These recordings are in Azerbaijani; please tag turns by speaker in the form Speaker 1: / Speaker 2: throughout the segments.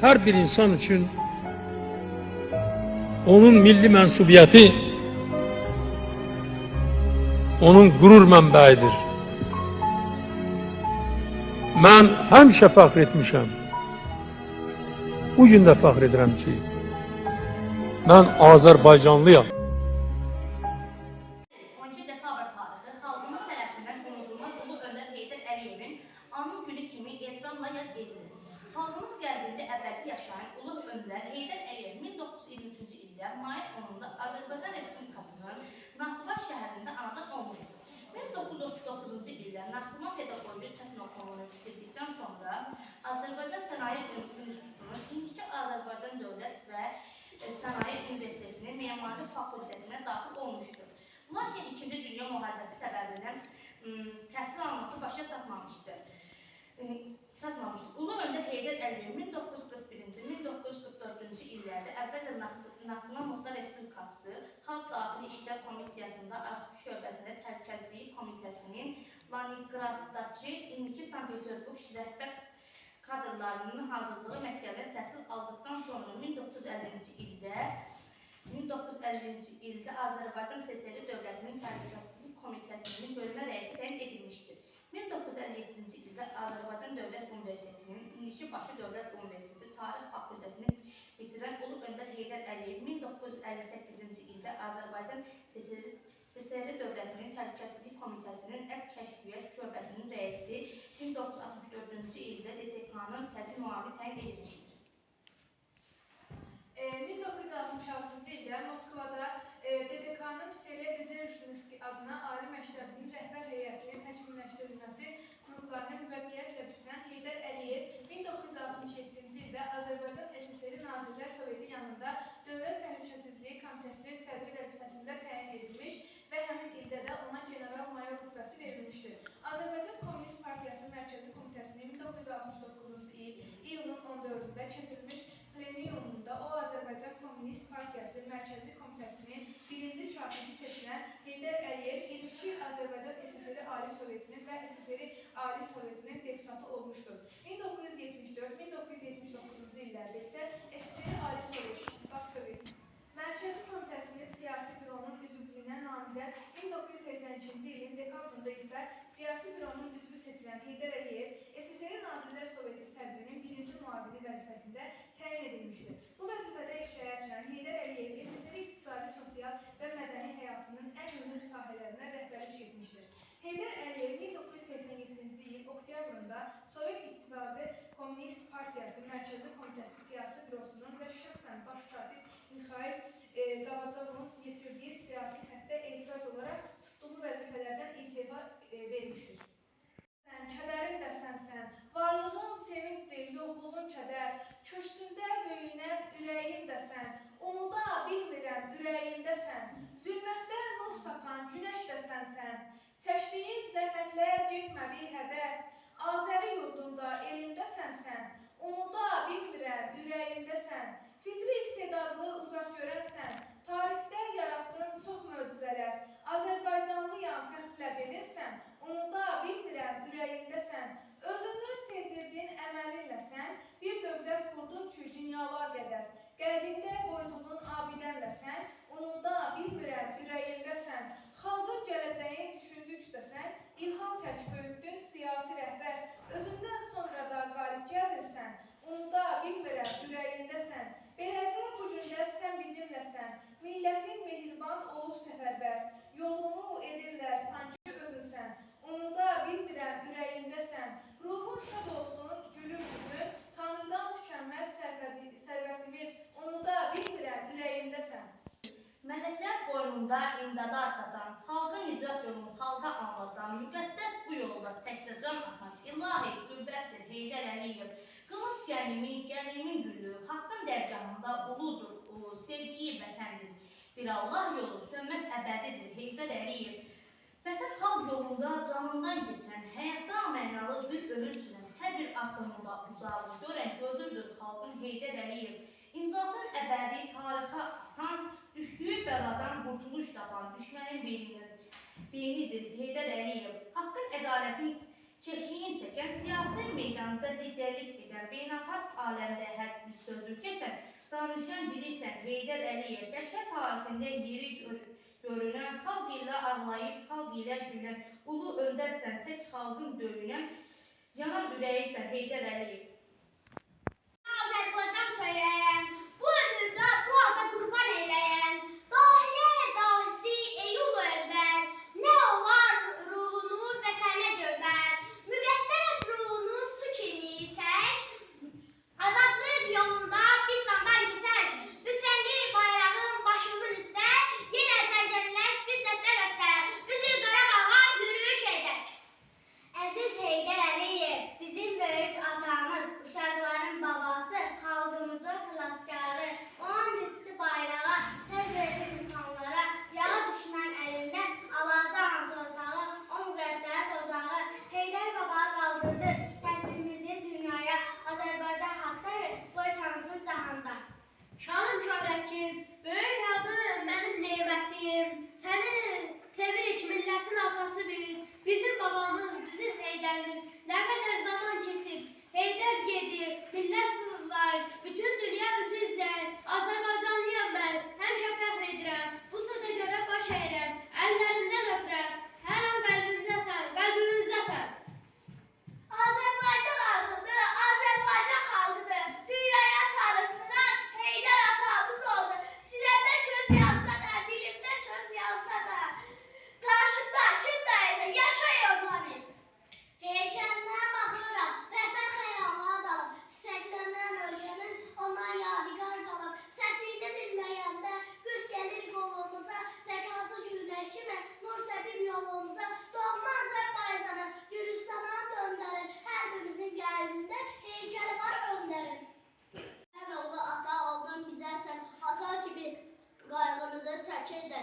Speaker 1: her bir insan için onun milli mensubiyeti, onun gurur mənbəyidir. Mən həmişə fəxr etmişəm. Bu gün də fəxr edirəm ki, mən Azərbaycanlıyam.
Speaker 2: 12 dekabr tarixi xalqımız tərəfindən unudulmaz Ulu Öndər Heydər Əliyevin anım günü kimi ehtiramla yad edilir. Xalqımız qəlbində əbədi yaşayan Ulu Öndər Heydər Əliyev 1923-cü ildə mayın 10-da Azərbaycan Respublikasının Naxçıvan şəhərində anadan olmuşdur. 1939-cu ildə Naxçıvan Pedaqoji Texnokolunu bitirdikdən sonra Azərbaycan Sənaye İnstitutunun İndiki Azərbaycan Dövlət və Sənaye Universitetinin Memarlıq Fakültəsinə daxil olmuşdur. Lakin 2-ci Dünya Müharibəsi səbəbindən təhsil alması başa çatmamışdır. Ulu Öndər Heydər Əliyev 1941-1944-cü illərdə əvvəllə Naxçıvan Muxtar Respublikası Xalq Daxili İşlər Komissiyasında Arxtiv şöbəsində Təhlükəsizlik Komitəsinin Leningraddakı indiki Sankt-Peterburg rəhbər kadrlarının hazırlığı məktəbində təhsil aldıqdan sonra 1950-ci ildə Azərbaycan SSR Dövlətinin Təhlükəsizlik Komitəsinin bölmə rəisi təyin edilmişdir. 1957-ci ildə Azərbaycan Dövlət Universitetinin indiki Bakı Dövlət Universiteti Tarix Fakültəsini bitirən Ulu Öndər Heydər Əliyev 1958-ci ildə Azərbaycan SSR Dövlətinin Təhlükəsizlik Komitəsinin Əqd Kəşfiyyat şöbəsinin rəisi 1964-cü ildə DTK-nın sədri müavini təyin edilmişdir.
Speaker 3: 1966-cı ildə Moskvada DTK-nın Fele Dezerjinski adına ali məktəbinin rəhbər heyətinin təkmilləşdirilməsi qruplarını müvəqqətiyyətlə bitirən Heydər Əliyev 1967-ci ildə Azərbaycan SSR Nazirlər Soveti yanında Dövlət Təhlükəsizliyi Komitəsinin sədri vəzifəsində təyin edilmiş və həmin ildə də ona general-mayor rütbəsi verilmişdir. Azərbaycan Komünist Partiyası Mərkəzi Komitəsinin 1969-cu il iyulun 14-də keçirilmiş pleniyumunda o Azərbaycan Komünist Partiyası Mərkəzi Komitəsinin birinci katibi seçilən Heydər Əliyev indiki Azərbaycan SSR Ali Sovetinin və SSR Ali Sovetinin deputatı olmuşdur. 1974-1979-cu illərdə isə SSR Ali Sovet Mərkəzi Komitəsinin Siyasi Büronun üzvlüyünə namizəd 1982-ci ilin dekabrında isə Siyasi Büronun üzvü seçilən Heydər Əliyev SSR Nazirlər Soveti sədrinin birinci müavini vəzifəsində təyin edilmişdir. Bu vəzifədə işləyərkən Heydər Əliyev SSR iqtisadi, sosial və mədəni həyatının ən mühüm sahələrinə rəhbərlik etmişdir. Heydər Əliyev 1987-ci il oktyabrında Sovet İttifaqı Komünist Partiyası Mərkəzi Komitəsi Siyasi Bürosunun və şəxsən baş katib Mixail Qabacovun yetirdiyi siyasi xəttə etiraz olaraq tutduğu vəzifələrdən istifa vermişdir. Kədərin də sənsən, varlığın sevincdir, yoxluğun kədər, köksündə döyünən ürəyin də sən, unuda bilmirəm ürəyindəsən, zülmətdə nur saçan günəş də sənsən, çəkdiyim zəhmətlər getmədi hədər, Azəri yurdunda elimdə sənsən, unuda bilmirəm ürəyindəsən, fitri istedadlı uzaq görənsən, tarixdə yaratdığın çox möcüzələr, Azərbaycanlıyam fəxrlə dedinsən, unuda bilmirəm ürəyindəsən, özünü sevdirdiyin əməlinlə sən, bir dövlət qurdun ki, dünyalar qədər, qəlbində qoyduğun abidənlə sən, unuda bilmirəm ürəyindəsən, xalqın gələcəyin düşündükcə sən, ilham tək böyütdün siyasi rəhbər, özündən sonra da qalib gəldinsən, unuda bilmirəm ürəyindəsən, beləcə bu gündə sən bizimləsən, millətin mehriban olub səfərbər, yolunu edirlər sanki özünsən, unuda bilmirəm ürəyindəsən, ruhun şad olsun gülür üzün, Tanrıdan tükənməz sərvətimiz, unuda bilmirəm ürəyindəsən.
Speaker 2: Mələklər boynunda imdada çatan, xalqa nicat yolunu xalqa anlatan, müqəddəs bu yolda təkcə can atan, ilahi qüvvətdir Heydər Əliyev. Qılınc gəlimin gülü, haqqın dərgahında uludur, sevdiyi vətəndir. Bir Allah yolu sönməz əbədidir Heydər Əliyev. Vətən xalq yolunda canından keçən, həyatda mənalı bir ömür sürən, hər bir addımında uzağı görən gözüdür xalqın Heydər Əliyev. İmzasının əbədi tarixə atan, düşdüyü bəladan qurtuluş tapan düşmənin beynidir Heydər Əliyev. Haqqın, ədalətin keşiyini çəkən, siyasi meydanda liderlik edən, beynəlxalq aləmdə hərbi danışan dilisən Heydər Əliyev, bəşər tarixində yeri görünən, xalq ilə ağlayıb, xalq ilə gülən, ulu öndərsən, tək xalqın döyünən, yanan ürəyisən Heydər Əliyev.
Speaker 4: Azərbaycan söyləyən, bu ömürdə bu ada qurban eyləyən, dahiyə dahisi eyul öndər, nə olar ruhunu vətənə göndər, müqəddəs ruhunu su kimi itək, azadlıq yolunda bir candan keçək, bütənli bayrağın başımın üstə, yenə cərgənlək biz dəstə-dəstə, üzü Qarabağa yürüyüş edək. Əziz Heydər Əliyev, bizim böyük atamız, uşaqların babası, xalqımızın xilaskarı, onun dizisi bayrağa, söz verir insanlara, yağa düşmən əlindən alacağım torpağı, o müqəddəs ocağı, Heydər baba qaldırdı səsimizin dünyaya, Azərbaycan haqsarı, qoy tanısın cahanda. Şanım şöhrətçim, böyük adım, mənim neymətim, səni sevirik millətin atası biz, bizim babamız, bizim Heydərimiz, nə qədər zaman keçib, Heydər gedir, millət sınırlar, bütün dünya bizi izlər, Azərbaycanlıyam mən, həmişə fəxr edirəm, bu sözə görə baş əyirəm, əllərindən öpürəm, hər an qəlbimdəsən, qəlbimizdəsən. Azərbaycan adıdır, Azərbaycan xalqıdır, dünyaya tanıtdıran Heydər atamız oldu, siləndə köz yazsa da, dilimdə köz yazsa da, qarşımda kim dayasa, yaşay oğlanım. Heykəlinə baxıram, rəhbər xəyalına dalım, çiçəklənən ölkəmiz ondan yadigar qalıb, səsini dinləyəndə güc gəlir qolumuza, zəkası günəş kimi nur səpib yolumuza, doğma Azərbaycanı Gürcüstana döndərin, hər birimizin qəlbində heykəli var öndərin. Sən oğlu ata oldun bizə sən, ata kimi qayğımızı çəkirdi,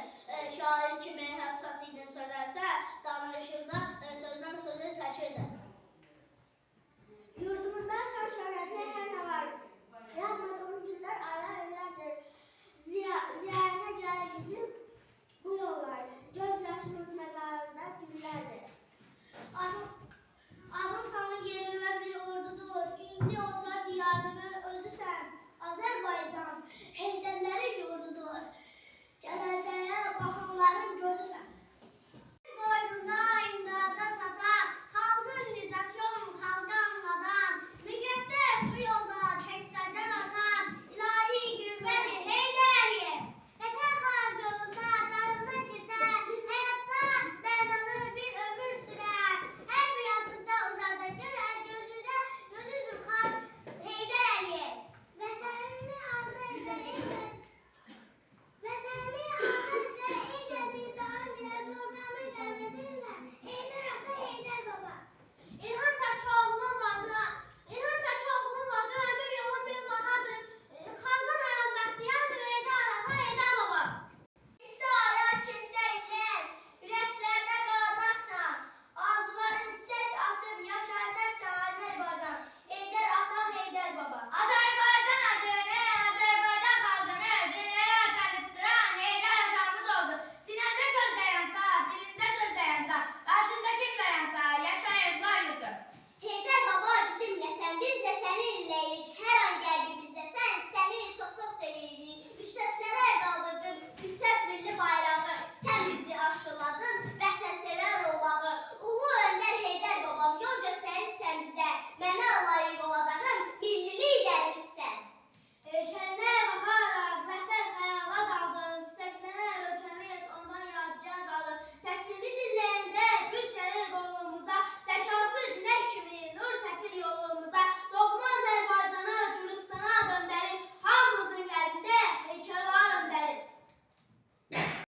Speaker 4: şair kimi həssas idin sözlərsə, danışıqda sözdən sözü çəkirdi. Yurdumuzda şan şöhrətli hər nə var, yazmadığımız günlər aylar illərdir, ziyarətə gəlir bizim bu yollar, göz yaşımız məzarında güllərdir. Adın sanı yenilməz bir ordudur, indi